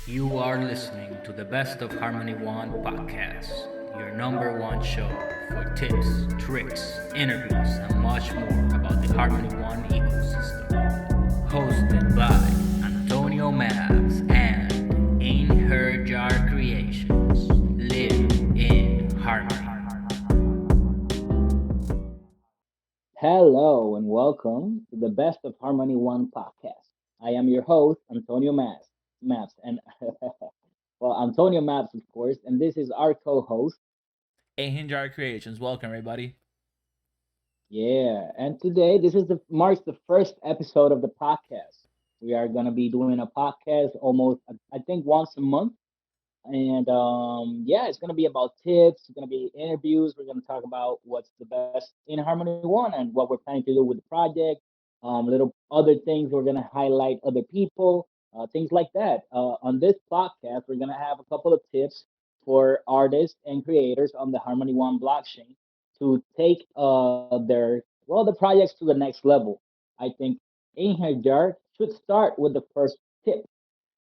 You are listening to the Best of Harmony One podcast, your number one show for tips, tricks, interviews, and much more about the Harmony One ecosystem. Hosted by Antonio Mavs and In Her Jar Creations. Live in harmony. Hello and welcome to the Best of Harmony One podcast. I am your host, Antonio Maps, and well, Antonio Maps, of course, and this is our co-host. A Hinjar Creations. Welcome, everybody. Yeah, and today this is the marks the first episode of the podcast. We are gonna be doing a podcast almost, I think, once a month, and yeah, it's gonna be about tips. It's gonna be interviews. We're gonna talk about what's the best in Harmony One and what we're planning to do with the project. Little other things. We're gonna highlight other people, things like that. On this podcast, we're gonna have a couple of tips for artists and creators on the Harmony One blockchain to take their the projects to the next level. I think Inherjar should start with the first tip.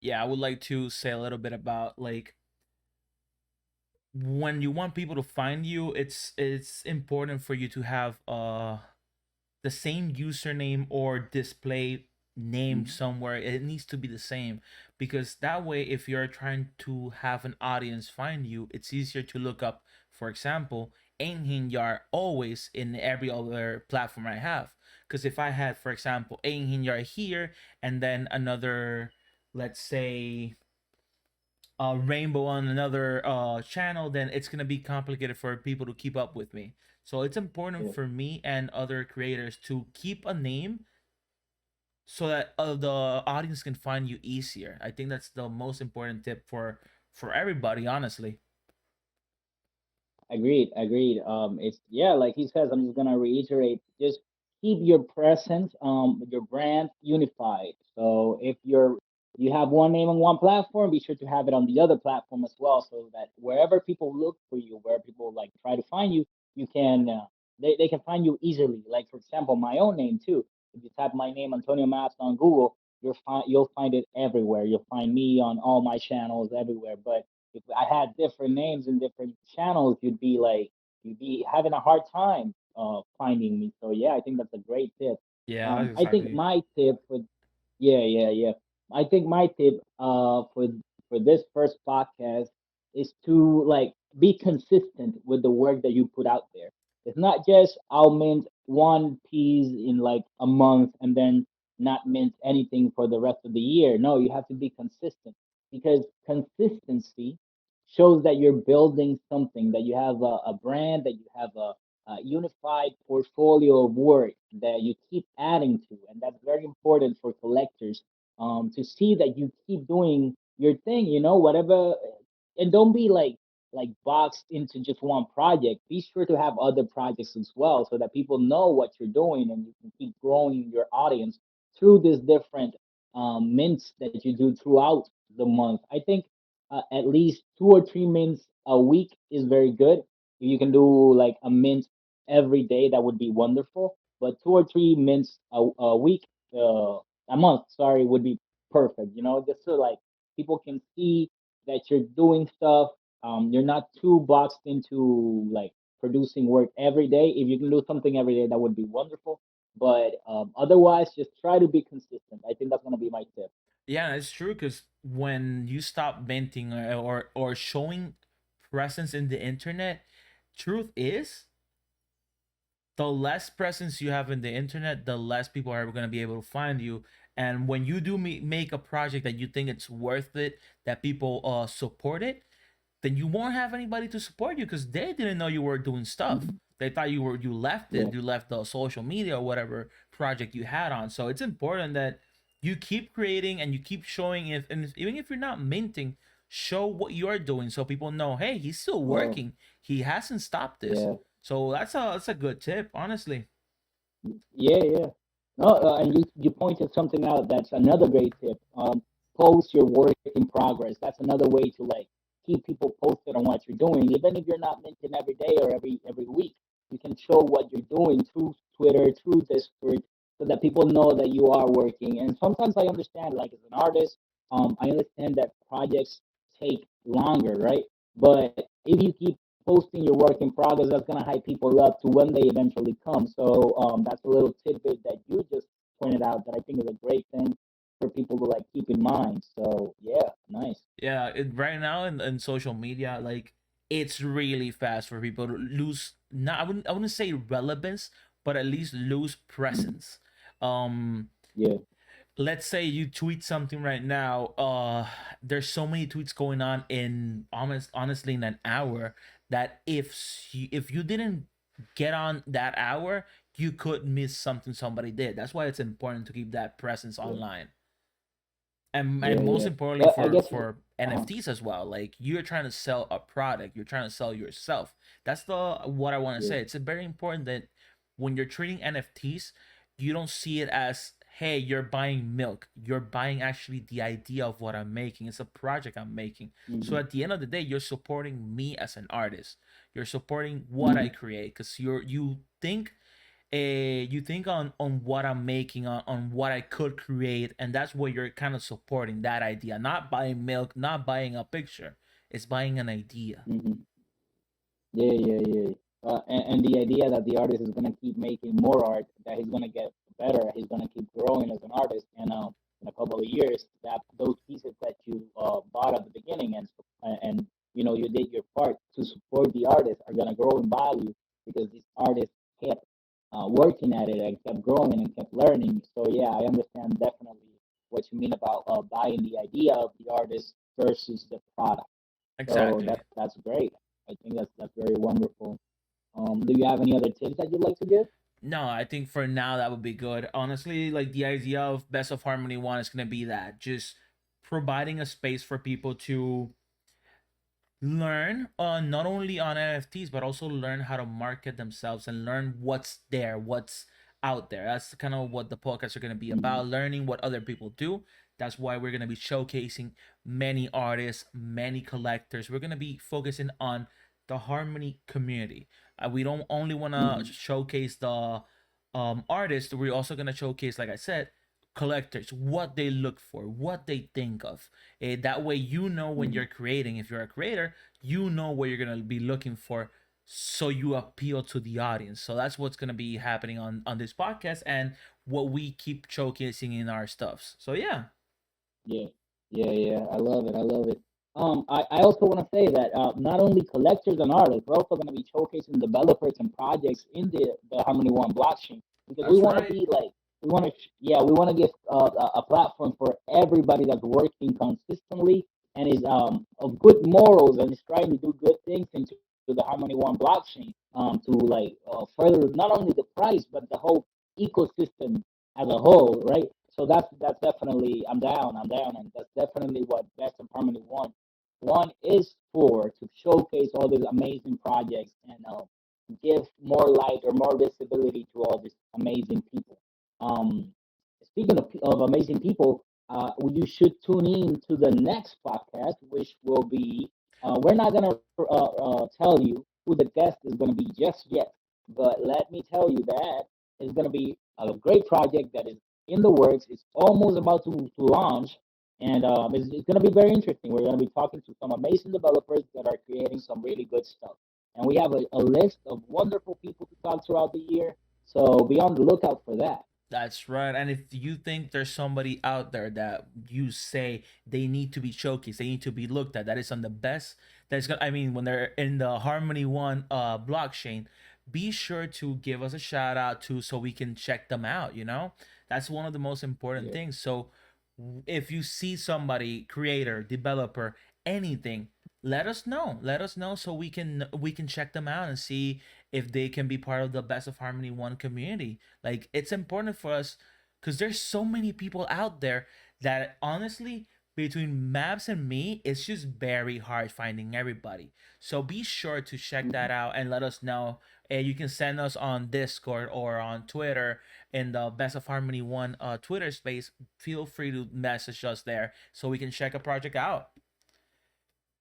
Yeah, I would like to say a little bit about when you want people to find you, it's important for you to have the same username or display name Mhm. somewhere. It needs to be the same because that way if you're trying to have an audience find you, it's easier to look up, for example, Ain Yar always in every other platform I have. Because if I had, for example, Ain Yar here and then another, let's say, rainbow on another channel, then it's gonna be complicated for people to keep up with me. So it's important Yeah. for me and other creators to keep a name so that the audience can find you easier. I think that's the most important tip for everybody, honestly. Agreed. It's yeah, like he says. I'm just gonna reiterate. Just keep your presence, your brand unified. So if you have one name on one platform, be sure to have it on the other platform as well, so that wherever people look for you, where people like try to find you, you can they can find you easily. Like for example, my own name too. If you type my name Antonio Maps on Google, you'll find it everywhere. You'll find me on all my channels everywhere. But if I had different names in different channels, you'd be having a hard time finding me. So yeah, I think that's a great tip. Yeah, I think exactly. my tip for yeah. I think my tip for this first podcast is to like be consistent with the work that you put out there. It's not just I'll mint one piece in like a month and then not mint anything for the rest of the year. No, you have to be consistent because consistency shows that you're building something, that you have a brand, that you have a unified portfolio of work that you keep adding to. And that's very important for collectors to see that you keep doing your thing, whatever. And don't be like boxed into just one project. Be sure to have other projects as well so that people know what you're doing and you can keep growing your audience through these different mints that you do throughout the month. I think at least 2 or 3 mints a week is very good. If you can do like a mint every day, that would be wonderful. But 2 or 3 mints a week, a month, sorry, would be perfect. Just so like people can see that you're doing stuff. You're not too boxed into like producing work every day. If you can do something every day, that would be wonderful. But otherwise, just try to be consistent. I think that's gonna be my tip. Yeah, it's true because when you stop venting or showing presence in the internet, truth is the less presence you have in the internet, the less people are going to be able to find you. And when you do make a project that you think it's worth it, that people support it, then you won't have anybody to support you because they didn't know you were doing stuff. Mhm. They thought you left Yeah. it, you left the social media or whatever project you had on. So it's important that you keep creating and you keep showing if and even if you're not minting, show what you're doing so people know, hey, he's still Oh, working. He hasn't stopped this. yeah. So that's a good tip, honestly. Yeah. No, and you pointed something out. That's another great tip. Post your work in progress. That's another way to like keep people posted on what you're doing, even if you're not minting every day or every week. You can show what you're doing through Twitter, through Discord, so that people know that you are working. And sometimes I understand, like as an artist. I understand that projects take longer, right? But if you keep posting your work in progress, that's gonna hype people up to when they eventually come. So that's a little tidbit that you just pointed out that I think is a great thing for people to like keep in mind. So yeah, nice. Yeah, right now in social media, like it's really fast for people to lose. Not I wouldn't say relevance, but at least lose presence. Um, Yeah. let's say you tweet something right now. There's so many tweets going on in honestly in an hour that if you didn't get on that hour, you could miss something somebody did. That's why it's important to keep that presence Yeah, online. And yeah, most yeah. importantly But I for guess, uh, NFTs as well. Like you're trying to sell a product, you're trying to sell yourself. That's the what I want to yeah, say. It's very important that when you're treating NFTs, you don't see it as hey, you're buying milk. You're buying actually the idea of what I'm making. It's a project I'm making. So hmm at the end of the day, you're supporting me as an artist. You're supporting what I hmm create because you think on what I'm making, on what I could create, and that's what you're kind of supporting that idea. Not buying milk, not buying a picture. It's buying an idea. hmm Yeah, yeah, yeah. And the idea that the artist is gonna keep making more art, that he's gonna get better, he's gonna keep growing as an artist, and in a couple of years, that those pieces that you bought at the beginning and you did your part to support the artist are gonna grow in value because this artist kept working at it and kept growing and kept learning. So yeah, I understand definitely what you mean about buying the idea of the artist versus the product. So Exactly. that's great. I think that's very wonderful. Do you have any other tips that you'd like to give? No, I think for now that would be good. Honestly, like the idea of Best of Harmony 1 is going to be that just providing a space for people to learn not only on NFTs but also learn how to market themselves and learn what's there, what's out there. That's kind of what the podcasts are going to be Mm-hmm. about, learning what other people do. That's why we're going to be showcasing many artists, many collectors. We're going to be focusing on the Harmony community. We don't only want to Mm-hmm. showcase the artists, we're also going to showcase, like I said, collectors, what they look for, what they think of. That way, when Mm-hmm. you're creating, if you're a creator, you know what you're gonna be looking for, so you appeal to the audience. So that's what's gonna be happening on this podcast and what we keep showcasing in our stuffs. So yeah, Yeah, yeah, yeah. I love it. I love it. I also want to say that not only collectors and artists, we're also going to be showcasing developers and projects in the Harmony One blockchain because we that's want to right. be like we want to give a platform for everybody that's working consistently and is of good morals and is trying to do good things into the Harmony One blockchain to like further not only the price but the whole ecosystem as a whole, right? So that's definitely I'm down, and that's definitely what Best of Harmony one is for to showcase all these amazing projects and give more light or more visibility to all these amazing people. Um, Speaking of amazing people, you should tune in to the next podcast, which will be we're not gonna tell you who the guest is gonna be just yet, but let me tell you that it's gonna be a great project that is in the works. It's almost about to launch, and it's going to be very interesting. We're going to be talking to some amazing developers that are creating some really good stuff. And we have a list of wonderful people to talk throughout the year. So be on the lookout for that. That's right. And if you think there's somebody out there that you say they need to be showcased, they need to be looked at, that is on the best, that's gonna, I mean, when they're in the Harmony One blockchain, be sure to give us a shout out to so we can check them out. That's one of the most important Yeah. things. So if you see somebody, creator, developer, anything, let us know. Let us know so we can check them out and see if they can be part of the Best of Harmony One community. Like it's important for us because there's so many people out there that honestly, between Maps and me, it's just very hard finding everybody. So be sure to check that Mhm. out and let us know. And you can send us on Discord or on Twitter in the Best of Harmony One Twitter space. Feel free to message us there so we can check a project out.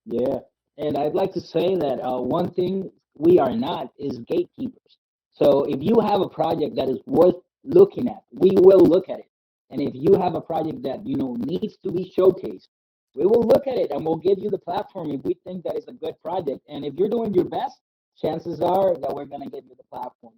Yeah. And I'd like to say that one thing we are not is gatekeepers. So if you have a project that is worth looking at, we will look at it. And if you have a project that needs to be showcased, we will look at it and we'll give you the platform if we think that it's a good project. And if you're doing your best, chances are that we're gonna give you the platform.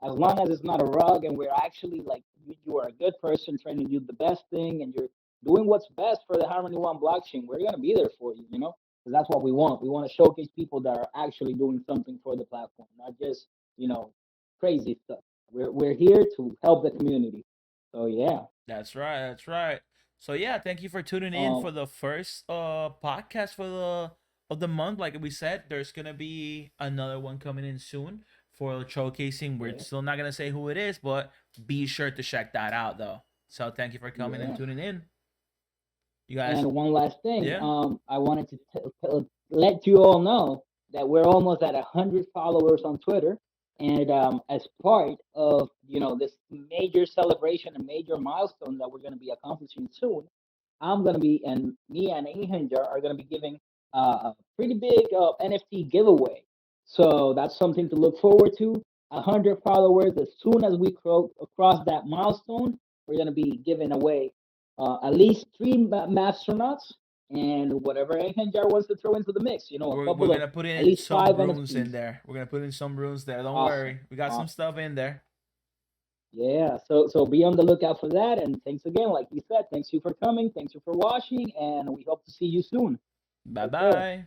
As long as it's not a rug and we're actually like you are a good person trying to do the best thing and you're doing what's best for the Harmony One blockchain, we're gonna be there for you. Because that's what we want. We want to showcase people that are actually doing something for the platform, not just crazy stuff. We're here to help the community. So yeah. That's right. That's right. So yeah, thank you for tuning in Um. for the first podcast for the of the month. Like we said, there's gonna be another one coming in soon for showcasing. We're Yeah. still not gonna say who it is, but be sure to check that out though. So thank you for coming and Yeah. tuning in. You guys, And one last thing, yeah. I wanted to let you all know that we're almost at 100 followers on Twitter, and as part of this major celebration and major milestone that we're going to be accomplishing soon, I'm going to be and me and Ahinjar are going to be giving a pretty big NFT giveaway. So that's something to look forward to. 100 followers. As soon as we cross that milestone, we're going to be giving away at least three mastronauts and whatever Henjar wants to throw into the mix. A We're couple of gonna put at in least some five runes in NFTs. there. We're gonna put in some runes there. Don't Awesome, worry, we got some awesome. stuff in there. Yeah. So be on the lookout for that. And thanks again, like you said, thanks you for coming, thanks you for watching, and we hope to see you soon. Bye Take care. bye.